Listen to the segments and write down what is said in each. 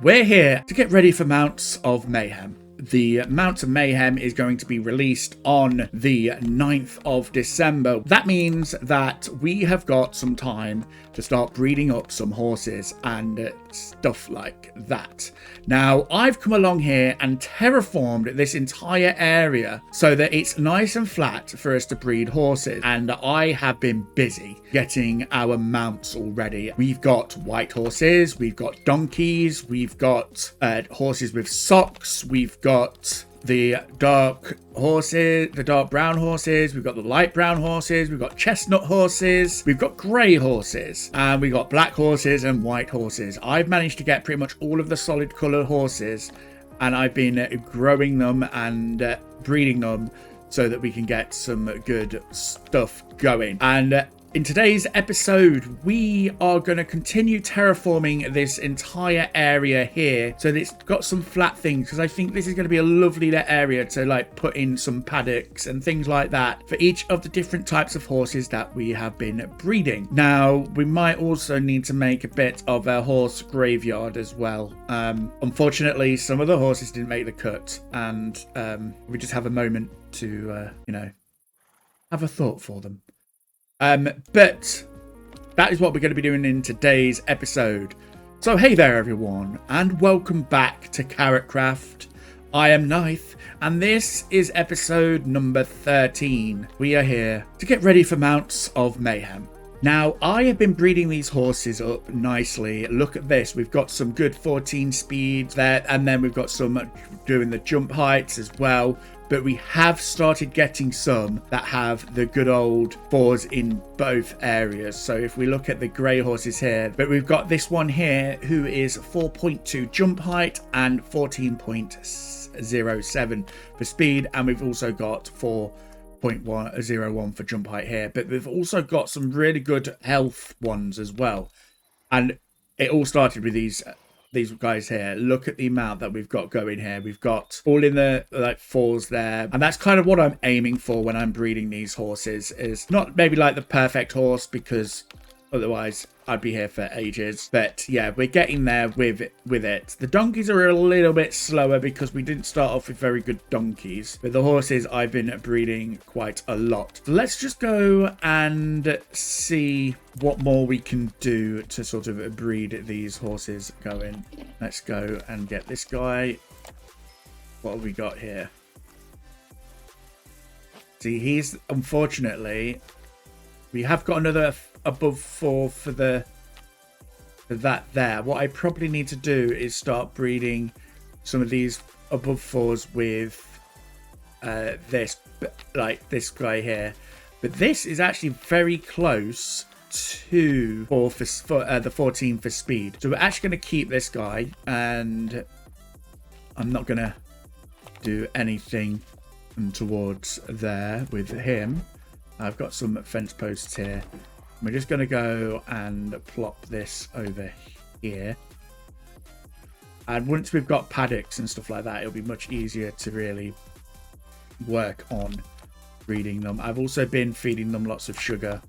we're here to get ready for Mounts of Mayhem. The Mounts of Mayhem is going to be released on the 9th of December. That means that we have got some time to start breeding up some horses and stuff like that. Now, I've come along here and terraformed this entire area so that it's nice and flat for us to breed horses. And I have been busy getting our mounts already. We've got white horses, we've got donkeys, we've got horses with socks, we've got the dark horses, the dark brown horses, we've got the light brown horses, we've got chestnut horses, we've got grey horses, and we've got black horses and white horses. I've managed to get pretty much all of the solid colour horses, and I've been growing them and breeding them so that we can get some good stuff going. And in today's episode, we are going to continue terraforming this entire area here so that it's got some flat things, because I think this is going to be a lovely area to like put in some paddocks and things like that for each of the different types of horses that we have been breeding. Now, we might also need to make a bit of a horse graveyard as well. Unfortunately, some of the horses didn't make the cut, and we just have a moment to, have a thought for them. But that is what we're going to be doing in today's episode. So hey there everyone, and welcome back to KarotKraft. I am Nythe, and this is episode number 13. We are here to get ready for Mounts of Mayhem. Now, I have been breeding these horses up nicely. Look at this. We've got some good 14 speeds there, and then we've got some doing the jump heights as well. But we have started getting some that have the good old 4s in both areas. So if we look at the grey horses here, but we've got this one here who is 4.2 jump height and 14.07 for speed. And we've also got 4.101 for jump height here. But we've also got some really good health ones as well. And it all started with these guys here. Look at the amount that we've got going here. We've got all in the like 4s there, and that's kind of what I'm aiming for when I'm breeding these horses. Is not maybe like the perfect horse, because otherwise I'd be here for ages, but yeah, we're getting there with it. The donkeys are a little bit slower because we didn't start off with very good donkeys, but the horses I've been breeding quite a lot. So let's just go and see what more we can do to sort of breed these horses going. Let's go and get this guy. What have we got here? See, he's unfortunately, we have got another above 4 for that there. What I probably need to do is start breeding some of these above 4s with this, like this guy here. But this is actually very close to the 14 for speed. So we're actually going to keep this guy, and I'm not going to do anything towards there with him. I've got some fence posts here. We're just going to go and plop this over here. And once we've got paddocks and stuff like that, it'll be much easier to really work on breeding them. I've also been feeding them lots of sugar.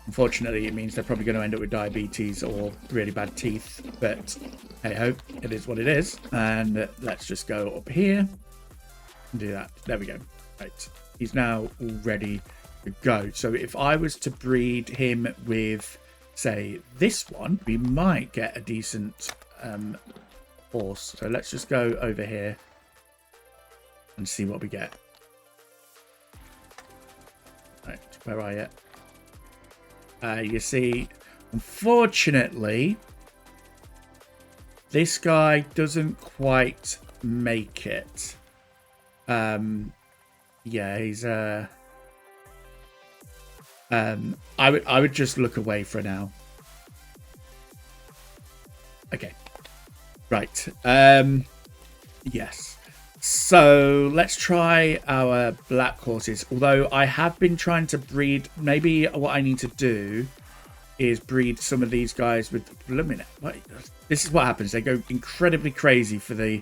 Unfortunately, it means they're probably going to end up with diabetes or really bad teeth. But hey ho, it is what it is. And let's just go up here and do that. There we go. Right. He's now all ready to go. So if I was to breed him with, say, this one, we might get a decent horse. So let's just go over here and see what we get. Right, where are you? You see, unfortunately, this guy doesn't quite make it. Yeah, he's I would just look away for now. Okay. Right. Yes. So let's try our black horses. Although I have been trying to breed, maybe what I need to do is breed some of these guys with, this is what happens. They go incredibly crazy for the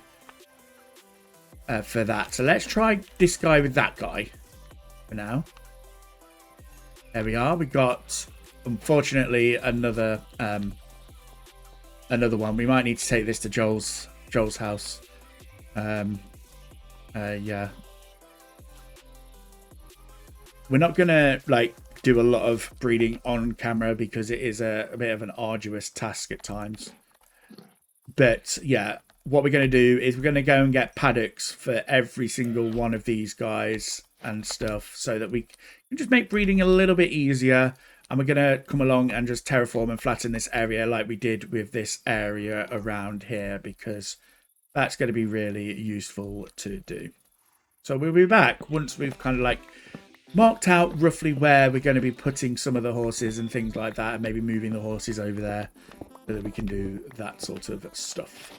for that. So let's try this guy with that guy for now. There we are. We got, unfortunately, another another one. We might need to take this to Joel's house. Yeah. We're not gonna like do a lot of breeding on camera because it is a bit of an arduous task at times. But yeah, what we're going to do is we're going to go and get paddocks for every single one of these guys and stuff so that we can just make breeding a little bit easier. And we're going to come along and just terraform and flatten this area like we did with this area around here, because that's going to be really useful to do. So we'll be back once we've kind of like marked out roughly where we're going to be putting some of the horses and things like that, and maybe moving the horses over there so that we can do that sort of stuff.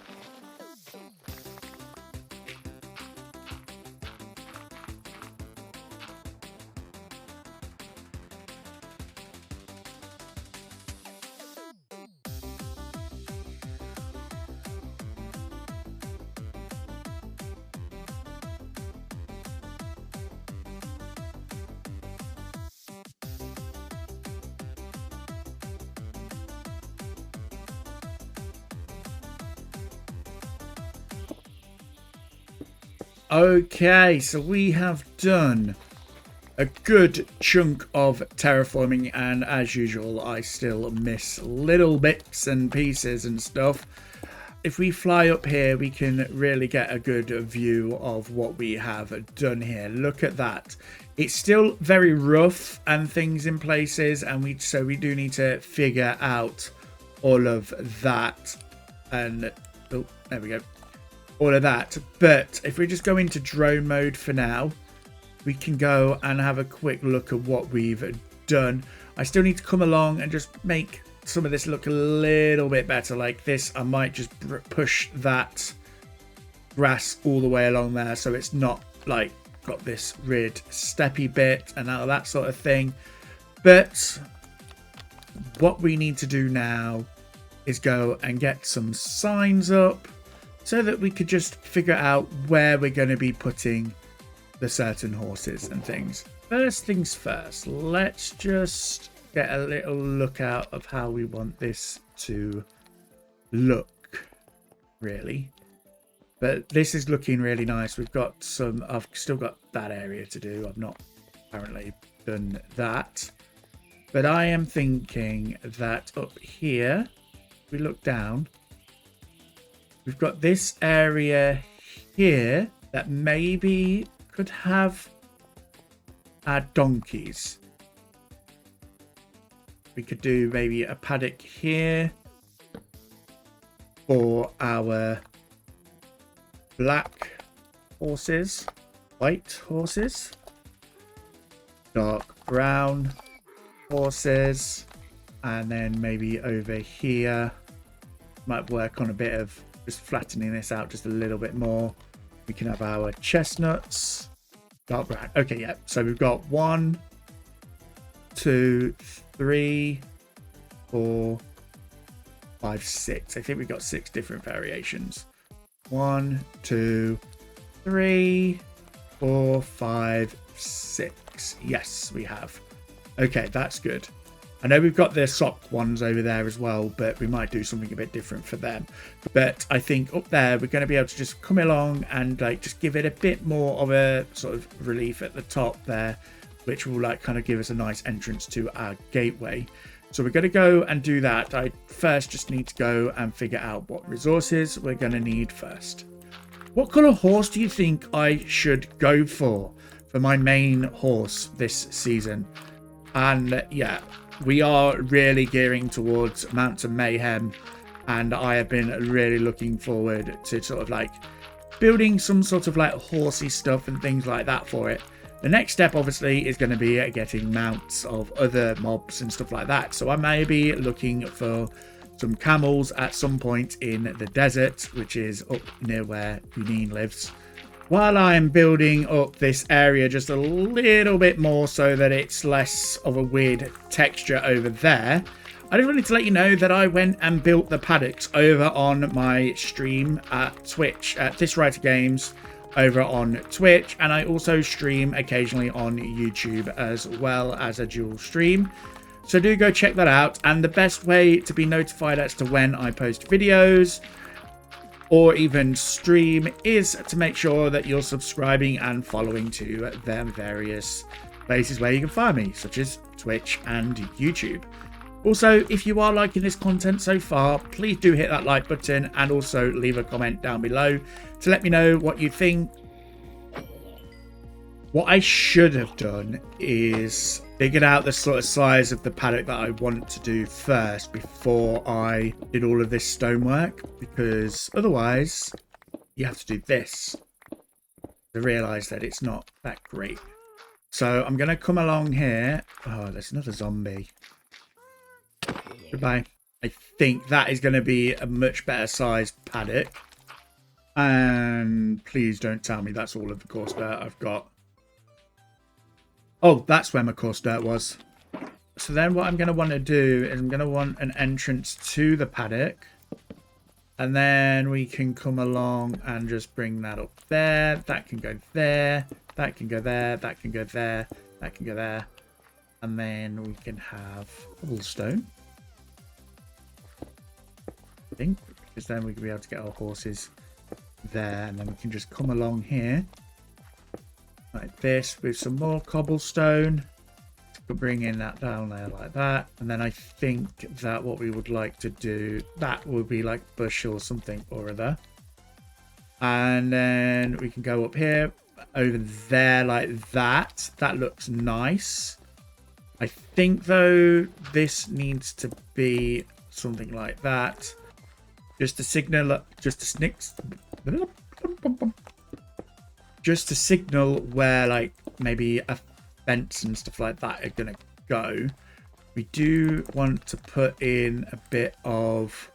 Okay, so we have done a good chunk of terraforming, and as usual I still miss little bits and pieces and stuff. If we fly up here, we can really get a good view of what we have done here. Look at that. It's still very rough and things in places, and we do need to figure out all of that. And oh, there we go. All of that. But if we just go into drone mode for now, we can go and have a quick look at what we've done. I still need to come along and just make some of this look a little bit better. Like this, I might just push that grass all the way along there so it's not like got this weird steppy bit and all that sort of thing. But what we need to do now is go and get some signs up so that we could just figure out where we're going to be putting the certain horses and things. First things first, let's just get a little look out of how we want this to look, really. But this is looking really nice. We've got some, I've still got that area to do. I've not apparently done that. But I am thinking that up here, if we look down, we've got this area here that maybe could have our donkeys. We could do maybe a paddock here for our black horses, white horses, dark brown horses, and then maybe over here might work on a bit of just flattening this out just a little bit more. We can have our chestnuts, dark brown. Okay, yeah. So we've got 1, 2, 3, 4, 5, 6. I think we've got 6 different variations. 1, 2, 3, 4, 5, 6. Yes, we have. Okay, that's good. I know we've got the sock ones over there as well, but we might do something a bit different for them. But I think up there, we're going to be able to just come along and like just give it a bit more of a sort of relief at the top there, which will like kind of give us a nice entrance to our gateway. So we're going to go and do that. I first just need to go and figure out what resources we're going to need first. What kind of horse do you think I should go for my main horse this season? And yeah, we are really gearing towards MOUNTS and Mayhem, and I have been really looking forward to sort of like building some sort of like horsey stuff and things like that for it. The next step obviously is going to be getting mounts of other mobs and stuff like that. So I may be looking for some camels at some point in the desert, which is up near where Janine lives, while I'm building up this area just a little bit more so that it's less of a weird texture over there. I just wanted to let you know that I went and built the paddocks over on my stream at Twitch, at This Writer Games over on Twitch, and I also stream occasionally on YouTube as well as a dual stream. So do go check that out. And the best way to be notified as to when I post videos or even stream is to make sure that you're subscribing and following to them various places where you can find me, such as Twitch and YouTube. Also, if you are liking this content so far, please do hit that like button and also leave a comment down below to let me know what you think. What I should have done is figured out the sort of size of the paddock that I want to do first before I did all of this stonework, because otherwise you have to do this to realise that it's not that great. So I'm going to come along here. Oh, there's another zombie. Goodbye. I think that is going to be a much better sized paddock. And please don't tell me that's all of the coarse dirt I've got. Oh, that's where my coarse dirt was. So then what I'm going to want to do is I'm going to want an entrance to the paddock. And then we can come along and just bring that up there. That can go there. That can go there. That can go there. That can go there. And then we can have cobblestone. I think. Because then we can be able to get our horses there. And then we can just come along here. Like this with some more cobblestone. We'll bring in that down there like that. And then I think that what we would like to do, that would be like bush or something or other. And then we can go up here, over there like that. That looks nice. I think though this needs to be something like that. Just to signal, just to signal where like maybe a fence and stuff like that are gonna go. We do want to put in a bit of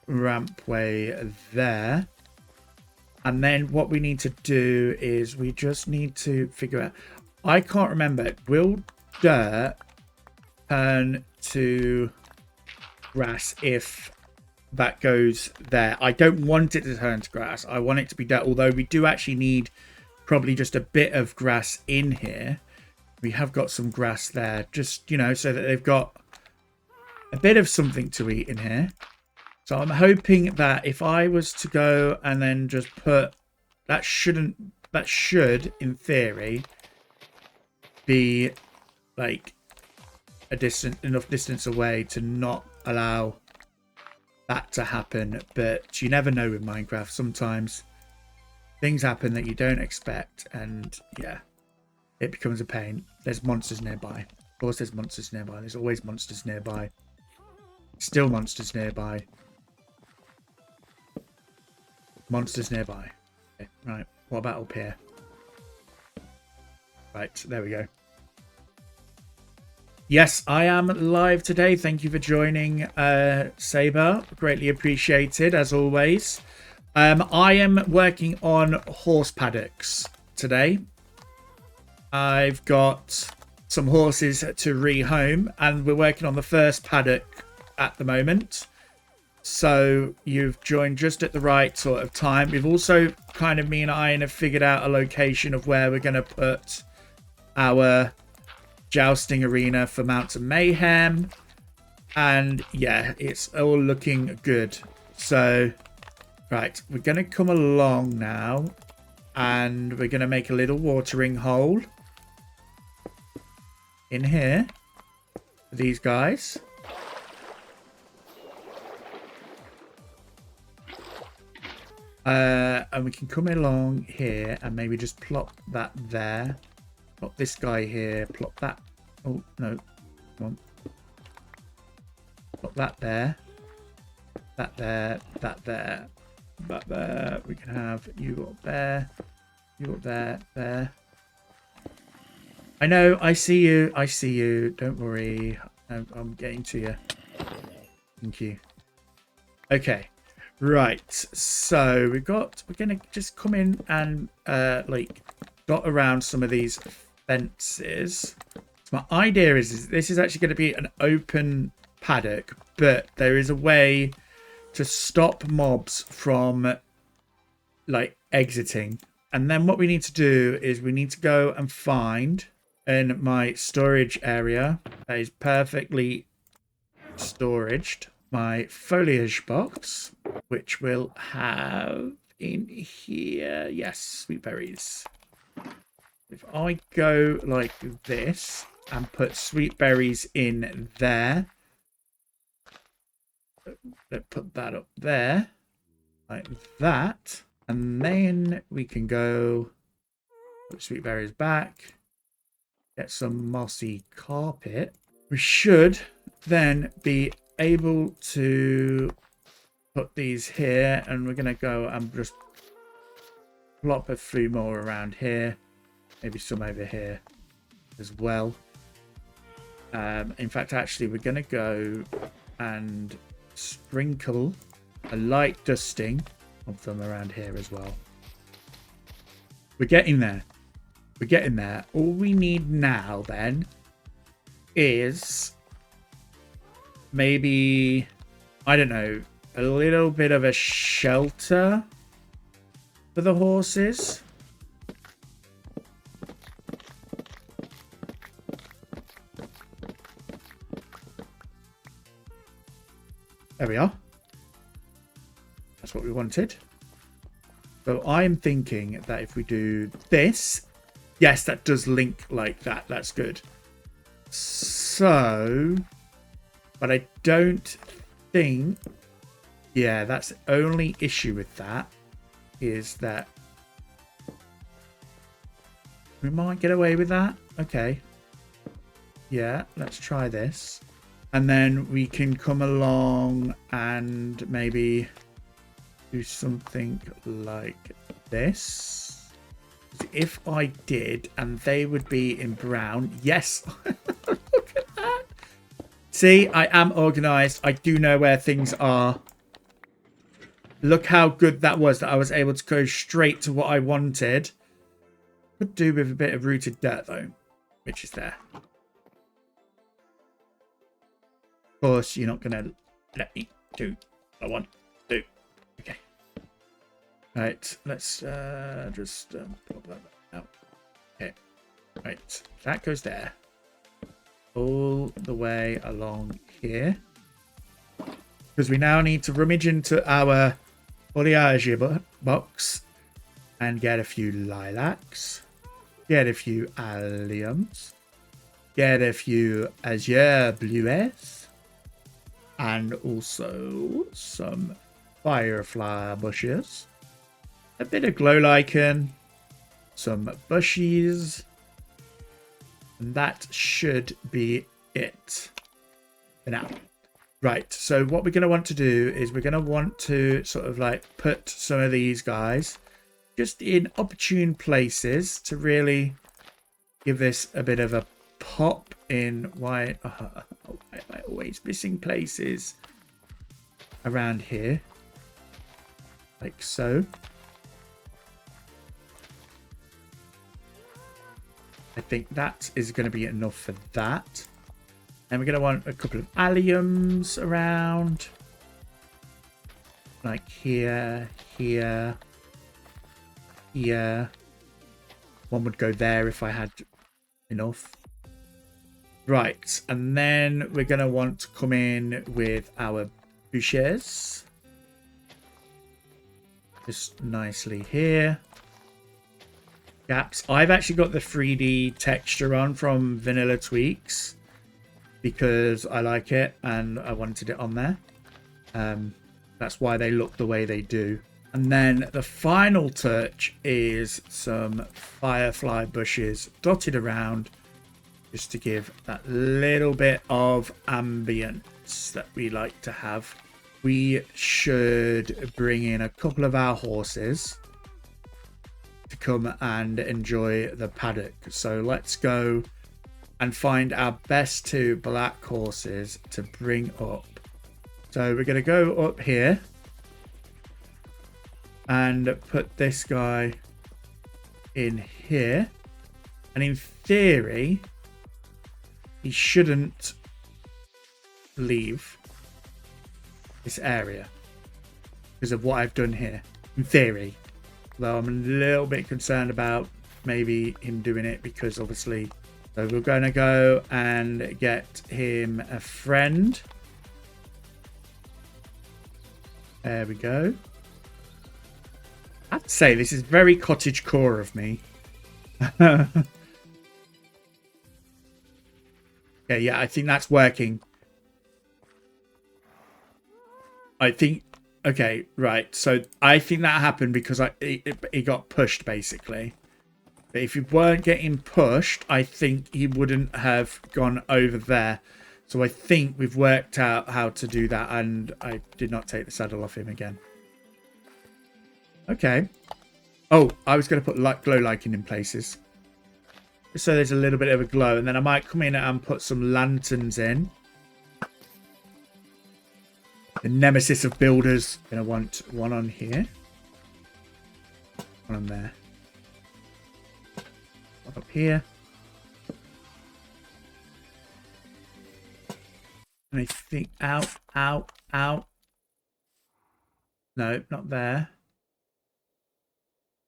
rampway there, and then what we need to do is we just need to figure out, I can't remember, will dirt turn to grass if that goes there? I don't want it to turn to grass. I want it to be dirt, although we do actually need probably just a bit of grass in here. We have got some grass there, just, you know, so that they've got a bit of something to eat in here. So I'm hoping that if I was to go and then just put, that should in theory be like enough distance away to not allow that to happen. But you never know with Minecraft. Sometimes things happen that you don't expect, and yeah, it becomes a pain. There's monsters nearby. Of course there's monsters nearby. There's always monsters nearby. Still monsters nearby. Monsters nearby. Okay, right, what about up here? Right, there we go. Yes, I am live today. Thank you for joining, Saber. Greatly appreciated, as always. I am working on horse paddocks today. I've got some horses to rehome, and we're working on the first paddock at the moment. So you've joined just at the right sort of time. We've also kind of, me and Ian have figured out a location of where we're going to put our jousting arena for Mounts of Mayhem, and yeah, it's all looking good. So right, we're going to come along now, and we're going to make a little watering hole in here for these guys. And we can come along here and maybe just plop that there. Plop this guy here. Plop that. Oh, no. Come on. Plop that there. That there. That there. That there. We can have you up there. You up there. There. I know. I see you. I see you. Don't worry. I'm getting to you. Thank you. Okay. Right. So we're going to just come in and like dot around some of these fences. So my idea is this is actually going to be an open paddock, but there is a way to stop mobs from like exiting. And then what we need to do is we need to go and find in my storage area that is perfectly storaged. My foliage box, which will have in here, yes, sweet berries. If I go like this and put sweet berries in there, let's put that up there like that, and then we can go put sweet berries back, get some mossy carpet. We should then be able to put these here, and we're going to go and just plop a few more around here, maybe some over here as well. In fact, actually, we're going to go and sprinkle a light dusting of them around here as well. We're getting there. We're getting there. All we need now then is maybe, I don't know, a little bit of a shelter for the horses. There we are. That's what we wanted. So I'm thinking that if we do this, yes, that does link like that. That's good. So, but I don't think, yeah, that's the only issue with that is that we might get away with that. Okay. Yeah, let's try this. And then we can come along and maybe do something like this. If I did, and they would be in brown. Yes. Look at that. See, I am organized. I do know where things are. Look how good that was, that I was able to go straight to what I wanted. Could do with a bit of rooted dirt though, which is there. Of course, you're not going to let me do what I want to do. Okay. Right, let's just pop that out. Okay. Right, that goes there. All the way along here. Because we now need to rummage into our foliage box and get a few lilacs. Get a few alliums. Get a few azure bluets. And also some firefly bushes. A bit of glow lichen. Some bushies. And that should be it for now. Right, so what we're going to want to do is we're going to want to sort of like put some of these guys just in opportune places to really give this a bit of a pop in. Why am I always missing places around here? Like so. I think that is going to be enough for that. And we're going to want a couple of alliums around. Like here, here, here. One would go there if I had enough. Right, and then we're going to want to come in with our bushes. Just nicely here. Gaps. I've actually got the 3D texture on from Vanilla Tweaks because I like it and I wanted it on there. That's why they look the way they do. And then the final touch is some firefly bushes dotted around just to give that little bit of ambience that we like to have. We should bring in a couple of our horses to come and enjoy the paddock. So let's go and find our best two black horses to bring up. So we're going to go up here and put this guy in here. And in theory, he shouldn't leave this area because of what I've done here. In theory. Though I'm a little bit concerned about maybe him doing it because obviously So we're going to go and get him a friend. There we go. I have to say, this is very cottagecore of me. Okay, yeah, I think that's working. I think... Okay, right. So I think that happened because it got pushed, basically. But if you weren't getting pushed, I think he wouldn't have gone over there. So I think we've worked out how to do that, and I did not take the saddle off him again. Okay. Oh, I was going to put glow lighting in places. Just so there's a little bit of a glow, and then I might come in and put some lanterns in. The nemesis of builders. Gonna want one on here. One on there. One up here. And I think out. No, not there.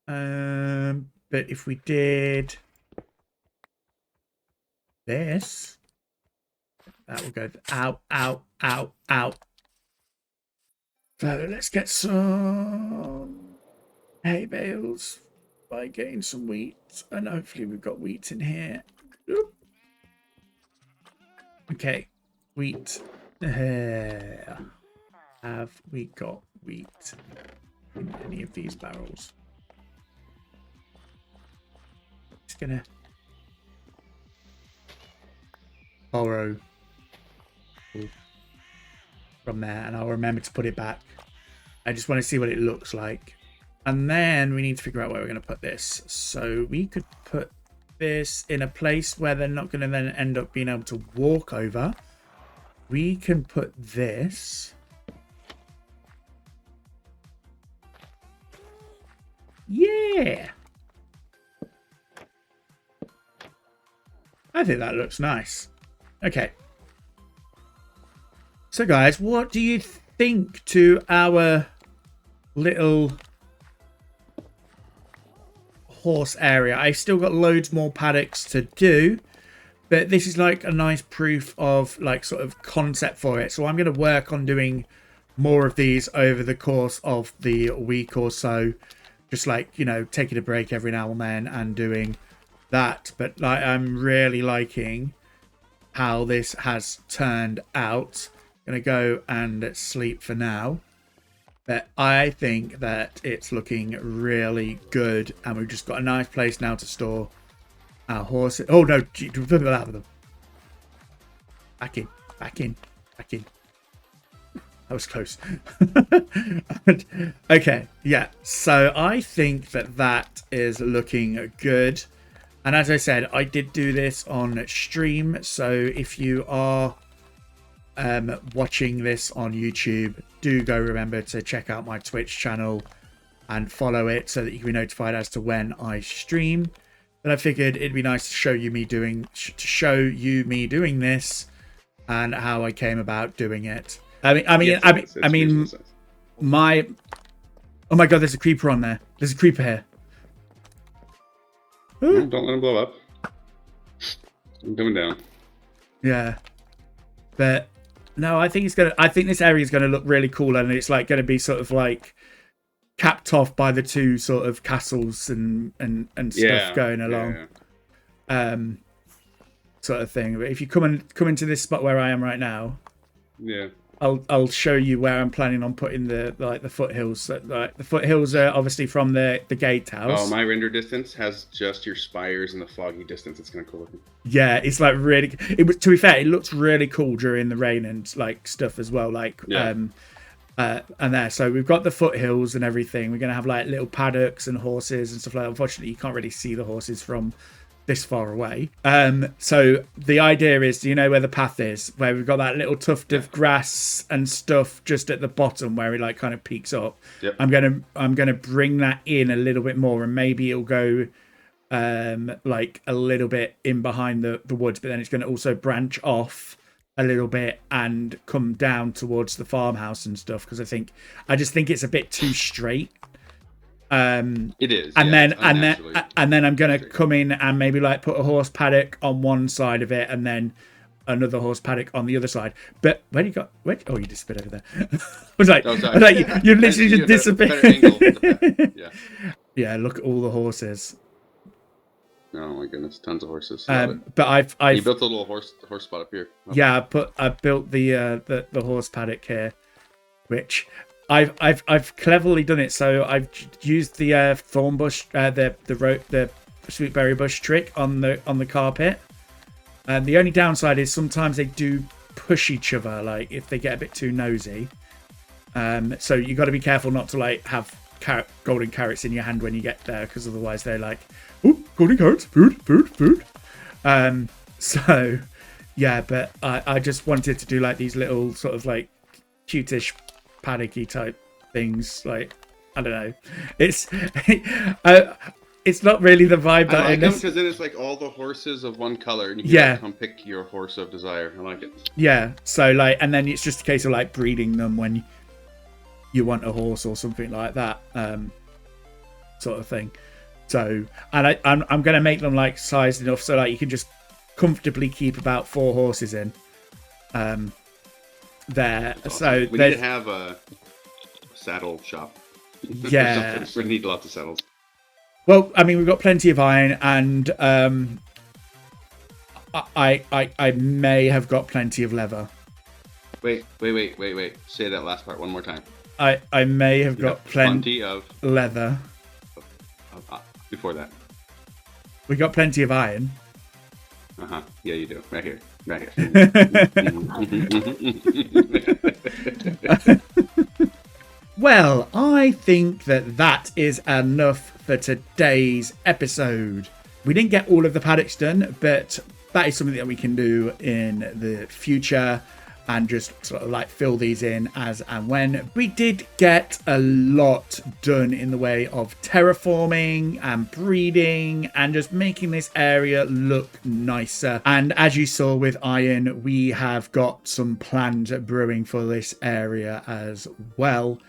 But if we did this, that will go out. So let's get some hay bales by getting some wheat, and hopefully we've got wheat in here. Oop. Okay, wheat. Have we got wheat in any of these barrels? It's gonna borrow from there, and I'll remember to put it back. I just want to see what it looks like, and then we need to figure out where we're going to put this. So we could put this in a place where they're not going to then end up being able to walk over. We can put this I think that looks nice. Okay. So guys, what do you think to our little horse area? I've still got loads more paddocks to do, but this is like a nice proof of like sort of concept for it. So I'm going to work on doing more of these over the course of the week or so. Just like, you know, taking a break every now and then and doing that. But like, I'm really liking how this has turned out. Gonna go and sleep for now, but I think that it's looking really good, and we've just got a nice place now to store our horses. Oh no, back in. That was close. Okay, yeah, so I think that is looking good, and as I said, I did do this on stream, so if you are watching this on YouTube, do go remember to check out my Twitch channel and follow it so that you can be notified as to when I stream. But I figured it'd be nice to show you me doing this and how I came about doing it. I mean, my oh my god, there's a creeper on there. There's a creeper here. Don't let him blow up. I'm coming down. Yeah, but no, I think this area is gonna look really cool, and it's like gonna be sort of like capped off by the two sort of castles and stuff going along. Yeah. Sort of thing. But if you come into this spot where I am right now, yeah, I'll show you where I'm planning on putting the foothills. Like the foothills are obviously from the gatehouse. Oh, my render distance has just your spires and the foggy distance. It's kind of cool looking. Yeah, it's like really. It was, to be fair, it looks really cool during the rain and like stuff as well. Like and there. So we've got the foothills and everything. We're gonna have like little paddocks and horses and stuff like that. Unfortunately, you can't really see the horses from this far away. So the idea is, do you know where the path is, where we've got that little tuft of grass and stuff just at the bottom where it like kind of peaks up? Yep. I'm gonna bring that in a little bit more, and maybe it'll go like a little bit in behind the woods, but then it's going to also branch off a little bit and come down towards the farmhouse and stuff, because I just think it's a bit too straight. It is. And yeah, then it's and then unnaturally and then I'm gonna strict. come in and maybe like put a horse paddock on one side of it, and then another horse paddock on the other side. But where you got? Oh, you disappeared over there. I was like, Oh, I sorry. was like, you literally You just had a better angle with the disappeared. pad. Yeah. Yeah, look at all the horses. Oh my goodness, tons of horses. Love it. But I've You built a little horse spot up here. Love yeah, I built the horse paddock here, which I've cleverly done it. So I've used the thorn bush, the sweet berry bush trick on the carpet. And the only downside is sometimes they do push each other, like if they get a bit too nosy. So you got to be careful not to like have golden carrots in your hand when you get there, because otherwise they're like, oh, golden carrots, food. So yeah, but I just wanted to do like these little sort of like cutish paddocky type things. Like, I don't know, it's not really the vibe that I like them because then it's like all the horses of one color, and you can like, come pick your horse of desire. I like it. Yeah, so like, and then it's just a case of like breeding them when you want a horse or something like that, sort of thing. So, and I'm gonna make them like sized enough so like you can just comfortably keep about 4 horses in there. Awesome. So we need to have a saddle shop. Yeah, we need lots of saddles. Well, I mean, we've got plenty of iron, and I may have got plenty of leather. Wait. Say that last part one more time. I may have got plenty of leather. Before that, we got plenty of iron. Yeah, you do. Right here. Well, I think that is enough for today's episode. We didn't get all of the paddocks done, but that is something that we can do in the future and just sort of like fill these in as and when. We did get a lot done in the way of terraforming and breeding and just making this area look nicer. And as you saw with iron, we have got some planned brewing for this area as well,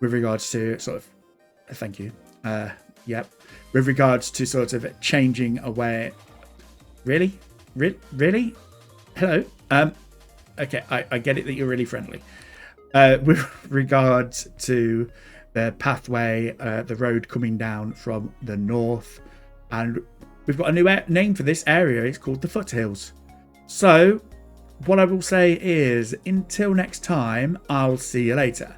with regards to sort of, thank you. Yep. With regards to sort of changing away. Really? Hello? Okay, I get it that you're really friendly. With regards to the pathway, the road coming down from the north, and we've got a new name for this area. It's called the Foothills. So, what I will say is, until next time, I'll see you later.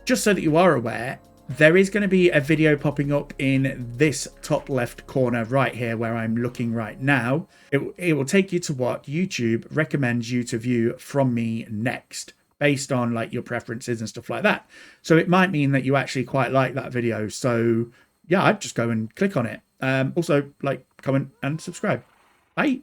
Just so that you are aware, there is going to be a video popping up in this top left corner right here where I'm looking right now. It will take you to what YouTube recommends you to view from me next, based on like your preferences and stuff like that. So it might mean that you actually quite like that video. So yeah, I'd just go and click on it. Also, like, comment and subscribe.